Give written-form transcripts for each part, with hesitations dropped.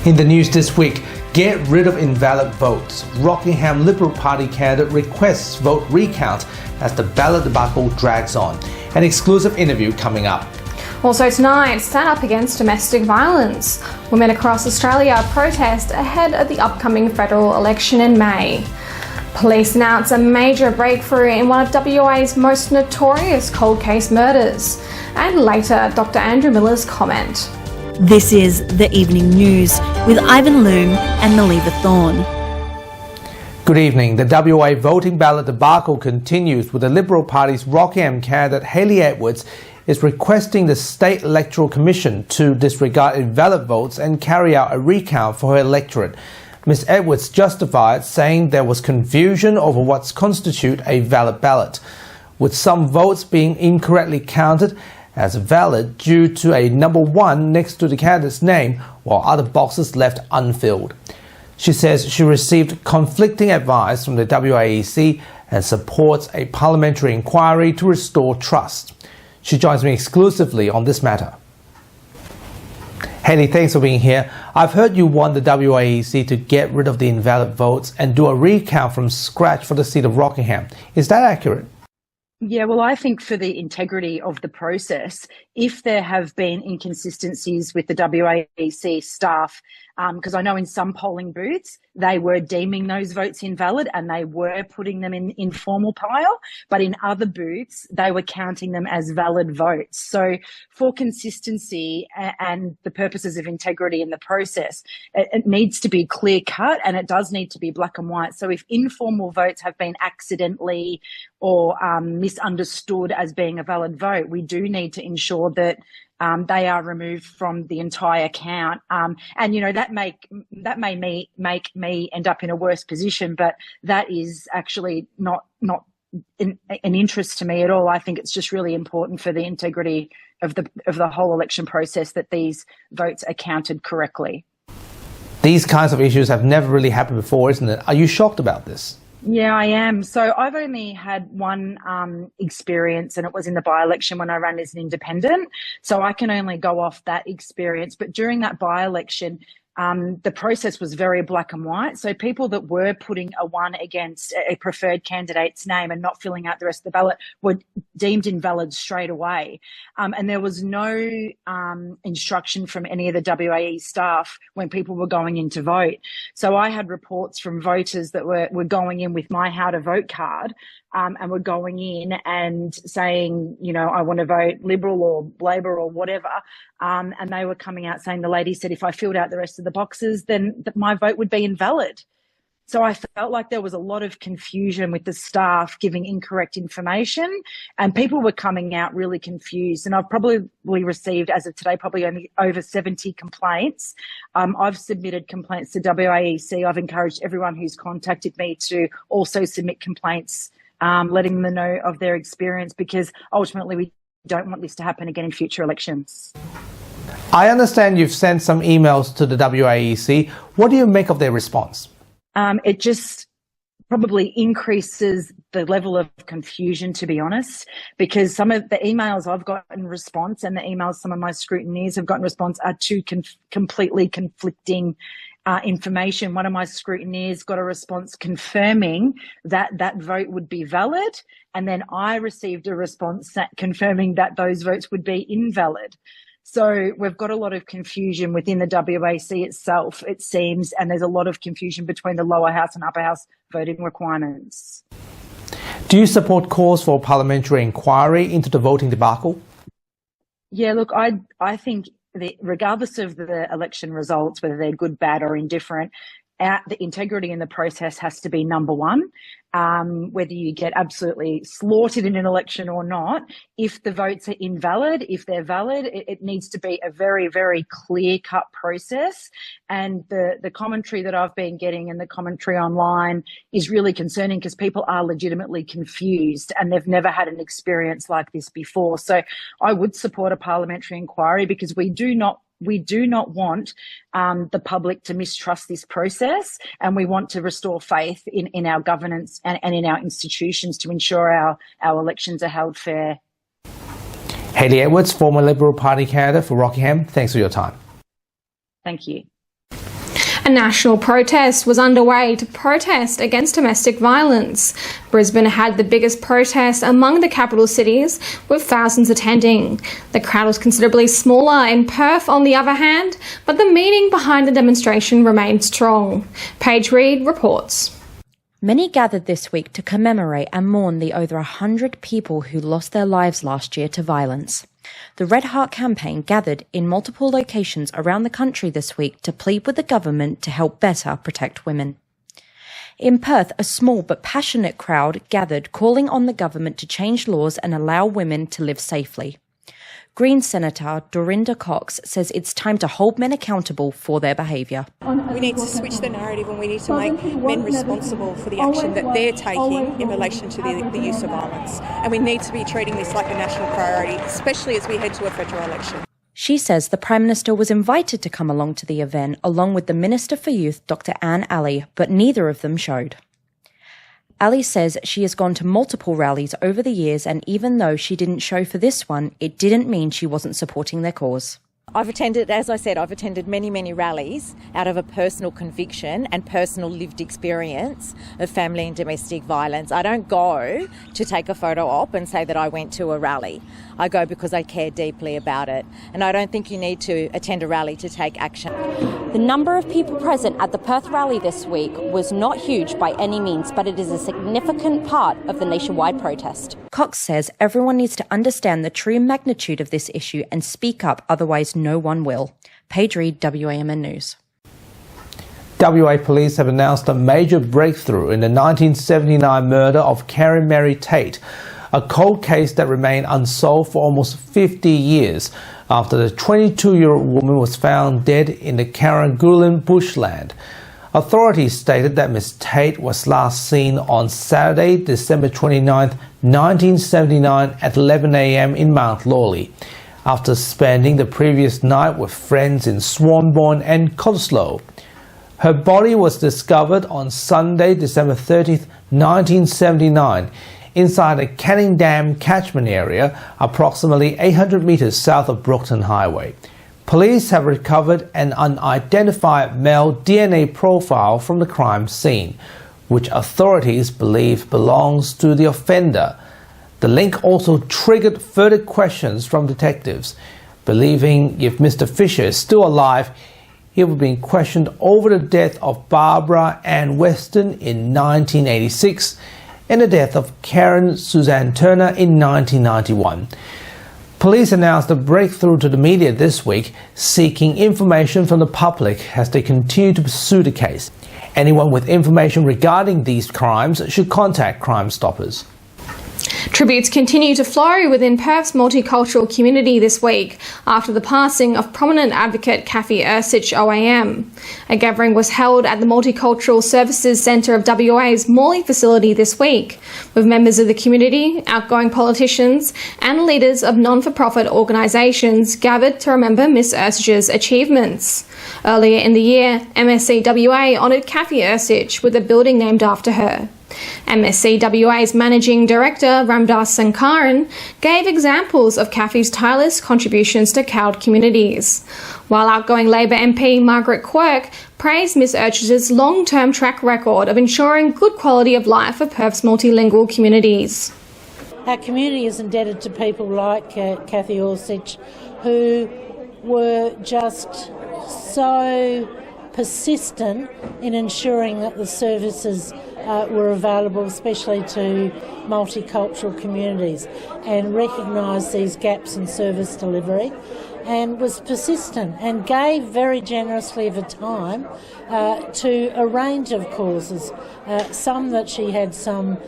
In the news this week, get rid of invalid votes. Rockingham Liberal Party candidate requests vote recount as the ballot debacle drags on. An exclusive interview coming up. Also tonight, stand up against domestic violence. Women across Australia protest ahead of the upcoming federal election in May. Police announce a major breakthrough in one of WA's most notorious cold case murders. And later, Dr. Andrew Miller's comment. This is The Evening News with Ivan Loom and Maliva Thorne. Good evening. The WA voting ballot debacle continues with the Liberal Party's Rockingham candidate Hayley Edwards is requesting the State Electoral Commission to disregard invalid votes and carry out a recount for her electorate. Ms Edwards justified, saying there was confusion over what constitutes a valid ballot, with some votes being incorrectly counted as valid due to a number 1 next to the candidate's name, while other boxes left unfilled. She says she received conflicting advice from the WAEC and supports a parliamentary inquiry to restore trust. She joins me exclusively on this matter. Hayley, thanks for being here. I've heard you want the WAEC to get rid of the invalid votes and do a recount from scratch for the seat of Rockingham. Is that accurate? Yeah, well, I think for the integrity of the process, if there have been inconsistencies with the WAEC staff, because I know in some polling booths, they were deeming those votes invalid and they were putting them in informal pile, but in other booths, they were counting them as valid votes. So for consistency and the purposes of integrity in the process, it needs to be clear cut and it does need to be black and white. So if informal votes have been accidentally or misunderstood as being a valid vote, we do need to ensure that they are removed from the entire count. And, you know, that may make me end up in a worse position, but that is actually not an interest to me at all. I think it's just really important for the integrity of the whole election process that these votes are counted correctly. These kinds of issues have never really happened before, isn't it? Are you shocked about this? Yeah, I am. So I've only had one experience, and it was in the by-election when I ran as an independent. So I can only go off that experience. But during that by-election, the process was very black and white. So people that were putting a 1 against a preferred candidate's name and not filling out the rest of the ballot were deemed invalid straight away. And there was no instruction from any of the WAE staff when people were going in to vote. So I had reports from voters that were going in with my How to Vote card and were going in and saying, you know, I want to vote Liberal or Labor or whatever. And they were coming out saying, the lady said, if I filled out the rest of the boxes, then my vote would be invalid. So I felt like there was a lot of confusion with the staff giving incorrect information and people were coming out really confused. And I've probably received, as of today, probably only over 70 complaints. I've submitted complaints to WAEC. I've encouraged everyone who's contacted me to also submit complaints, letting them know of their experience, because ultimately we don't want this to happen again in future elections. I understand you've sent some emails to the WAEC. What do you make of their response? It just probably increases the level of confusion, to be honest, because some of the emails I've got in response and the emails some of my scrutineers have got in response are two completely conflicting information. One of my scrutineers got a response confirming that vote would be valid, and then I received a response confirming that those votes would be invalid. So we've got a lot of confusion within the WAC itself, it seems, and there's a lot of confusion between the lower house and upper house voting requirements. Do you support calls for a parliamentary inquiry into the voting debacle? Yeah, look, I think regardless of the election results, whether they're good, bad or indifferent, the integrity in the process has to be number 1. Whether you get absolutely slaughtered in an election or not, if the votes are invalid, if they're valid, it needs to be a very, very clear-cut process. And the commentary that I've been getting and the commentary online is really concerning because people are legitimately confused and they've never had an experience like this before. So I would support a parliamentary inquiry because we do not want the public to mistrust this process, and we want to restore faith in our governance and in our institutions to ensure our elections are held fair. Hayley Edwards, former Liberal Party candidate for Rockingham, thanks for your time. Thank you. A national protest was underway to protest against domestic violence. Brisbane had the biggest protest among the capital cities, with thousands attending. The crowd was considerably smaller in Perth, on the other hand, but the meaning behind the demonstration remained strong. Paige Reid reports. Many gathered this week to commemorate and mourn the over 100 people who lost their lives last year to violence. The Red Heart campaign gathered in multiple locations around the country this week to plead with the government to help better protect women. In Perth, a small but passionate crowd gathered calling on the government to change laws and allow women to live safely. Greens Senator Dorinda Cox says it's time to hold men accountable for their behaviour. We need to switch the narrative and we need to make men responsible for the action that they're taking in relation to the use of violence. And we need to be treating this like a national priority, especially as we head to a federal election. She says the Prime Minister was invited to come along to the event along with the Minister for Youth, Dr Anne Alley, but neither of them showed. Ali says she has gone to multiple rallies over the years, and even though she didn't show for this one, it didn't mean she wasn't supporting their cause. I've attended many rallies out of a personal conviction and personal lived experience of family and domestic violence. I don't go to take a photo op and say that I went to a rally. I go because I care deeply about it. And I don't think you need to attend a rally to take action. The number of people present at the Perth rally this week was not huge by any means, but it is a significant part of the nationwide protest. Cox says everyone needs to understand the true magnitude of this issue and speak up, otherwise no one will. Paige Reid, WAMN News. WA police have announced a major breakthrough in the 1979 murder of Karen Mary Tate, a cold case that remained unsolved for almost 50 years after the 22-year-old woman was found dead in the Carrangoolan bushland. Authorities stated that Ms. Tate was last seen on Saturday, December 29, 1979 at 11 a.m. in Mount Lawley, after spending the previous night with friends in Swanbourne and Cottesloe. Her body was discovered on Sunday, December 30, 1979, inside a Canning Dam catchment area approximately 800 metres south of Brookton Highway. Police have recovered an unidentified male DNA profile from the crime scene, which authorities believe belongs to the offender. The link also triggered further questions from detectives, believing if Mr. Fisher is still alive, he would be questioned over the death of Barbara Ann Weston in 1986 and the death of Karen Suzanne Turner in 1991. Police announced a breakthrough to the media this week, seeking information from the public as they continue to pursue the case. Anyone with information regarding these crimes should contact Crime Stoppers. Tributes continue to flow within Perth's multicultural community this week after the passing of prominent advocate Kathy Ursich OAM. A gathering was held at the Multicultural Services Centre of WA's Morley facility this week, with members of the community, outgoing politicians and leaders of non-for-profit organisations gathered to remember Miss Ursich's achievements. Earlier in the year, MSCWA honoured Kathy Ursich with a building named after her. MSCWA's Managing Director Ramdas Sankaran gave examples of Kathy's tireless contributions to cowed communities, while outgoing Labor MP Margaret Quirk praised Ms Ursich's long-term track record of ensuring good quality of life for Perth's multilingual communities. Our community is indebted to people like Kathy Ursich, who were just so persistent in ensuring that the services were available, especially to multicultural communities, and recognised these gaps in service delivery, and was persistent and gave very generously of her time to a range of causes, some that she had some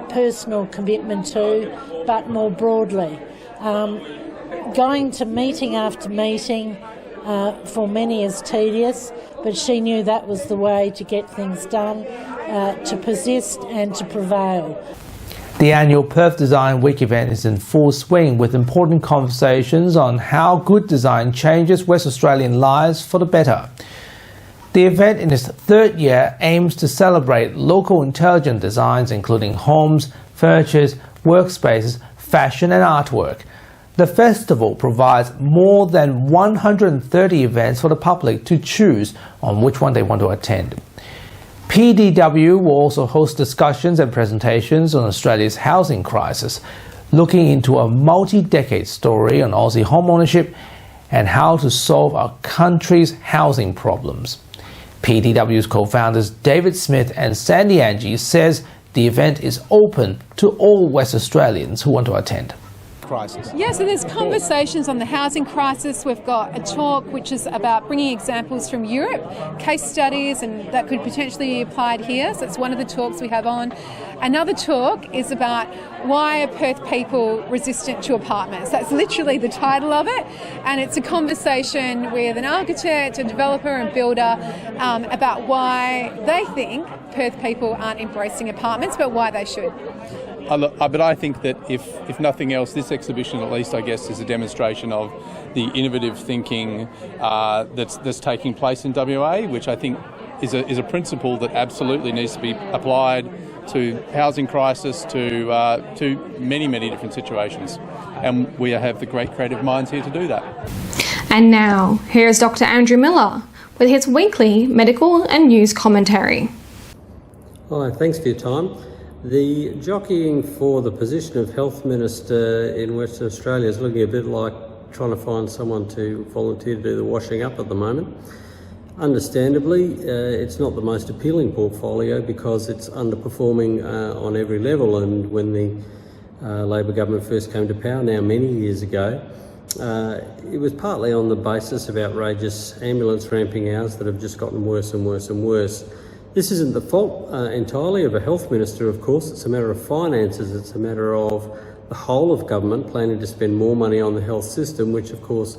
personal commitment to, but more broadly. Going to meeting after meeting for many is tedious, but she knew that was the way to get things done, to persist and to prevail. The annual Perth Design Week event is in full swing with important conversations on how good design changes West Australian lives for the better. The event in its third year aims to celebrate local intelligent designs including homes, furniture, workspaces, fashion and artwork. The festival provides more than 130 events for the public to choose on which one they want to attend. PDW will also host discussions and presentations on Australia's housing crisis, looking into a multi-decade story on Aussie home ownership and how to solve our country's housing problems. PDW's co-founders David Smith and Sandy Angie says the event is open to all West Australians who want to attend. Crisis. Yeah, so there's conversations on the housing crisis. We've got a talk which is about bringing examples from Europe, case studies, and that could potentially be applied here. So it's one of the talks we have on. Another talk is about why are Perth people resistant to apartments. That's literally the title of it. And it's a conversation with an architect, a developer and builder about why they think Perth people aren't embracing apartments, but why they should. But I think that if nothing else, this exhibition at least, I guess, is a demonstration of the innovative thinking that's taking place in WA, which I think is a principle that absolutely needs to be applied to housing crisis, to many, many different situations. And we have the great creative minds here to do that. And now, here's Dr. Andrew Miller with his weekly medical and news commentary. Hi, thanks for your time. The jockeying for the position of Health Minister in Western Australia is looking a bit like trying to find someone to volunteer to do the washing up at the moment. Understandably, it's not the most appealing portfolio because it's underperforming on every level, and when the Labor government first came to power, now many years ago, it was partly on the basis of outrageous ambulance ramping hours that have just gotten worse and worse and worse. This isn't the fault entirely of a health minister, of course. It's a matter of finances. It's a matter of the whole of government planning to spend more money on the health system, which of course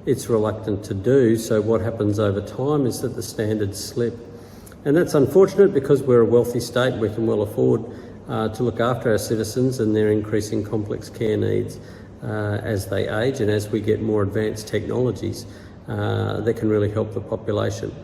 it's reluctant to do. So what happens over time is that the standards slip. And that's unfortunate because we're a wealthy state. We can well afford to look after our citizens and their increasing complex care needs as they age and as we get more advanced technologies that can really help the population.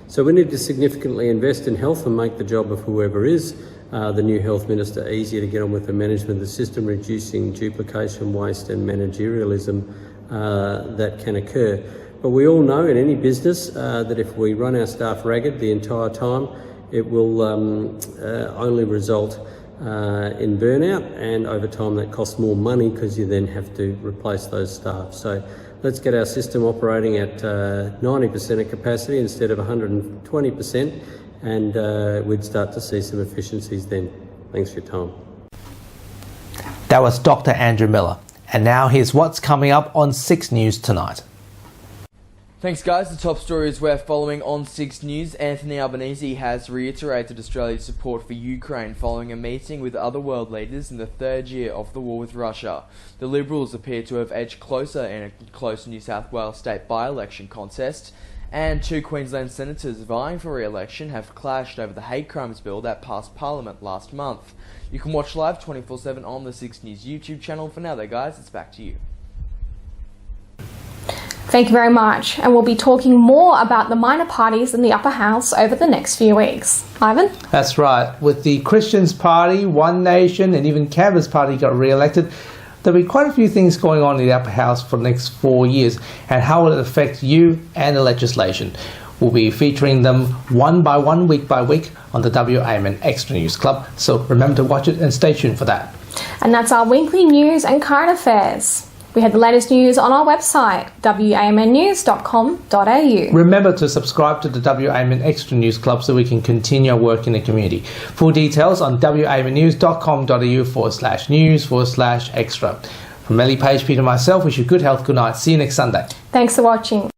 So we need to significantly invest in health and make the job of whoever is the new health minister easier to get on with the management of the system, reducing duplication, waste and managerialism that can occur. But we all know in any business that if we run our staff ragged the entire time, it will only result in burnout, and over time that costs more money because you then have to replace those staff. So let's get our system operating at 90% of capacity instead of 120%, and we'd start to see some efficiencies then. Thanks for your time. That was Dr. Andrew Miller. And now here's what's coming up on 6 News tonight. Thanks guys, the top stories we're following on 6 News. Anthony Albanese has reiterated Australia's support for Ukraine following a meeting with other world leaders in the 3rd year of the war with Russia. The Liberals appear to have edged closer in a close New South Wales state by-election contest, and 2 Queensland senators vying for re-election have clashed over the hate crimes bill that passed Parliament last month. You can watch live 24/7 on the 6 News YouTube channel. For now though guys, it's back to you. Thank you very much, and we'll be talking more about the minor parties in the upper house over the next few weeks. Ivan? That's right. With the Christians Party, One Nation and even Canberra's party got re-elected, there'll be quite a few things going on in the upper house for the next 4 years, and how will it affect you and the legislation? We'll be featuring them one by one, week by week on the WAMN Extra News Club, so remember to watch it and stay tuned for that. And that's our weekly news and current affairs. We have the latest news on our website, wamnnews.com.au. Remember to subscribe to the WAMN Extra News Club so we can continue our work in the community. Full details on wamnnews.com.au/news/extra. From Melly Page, Peter and myself, wish you good health, good night. See you next Sunday. Thanks for watching.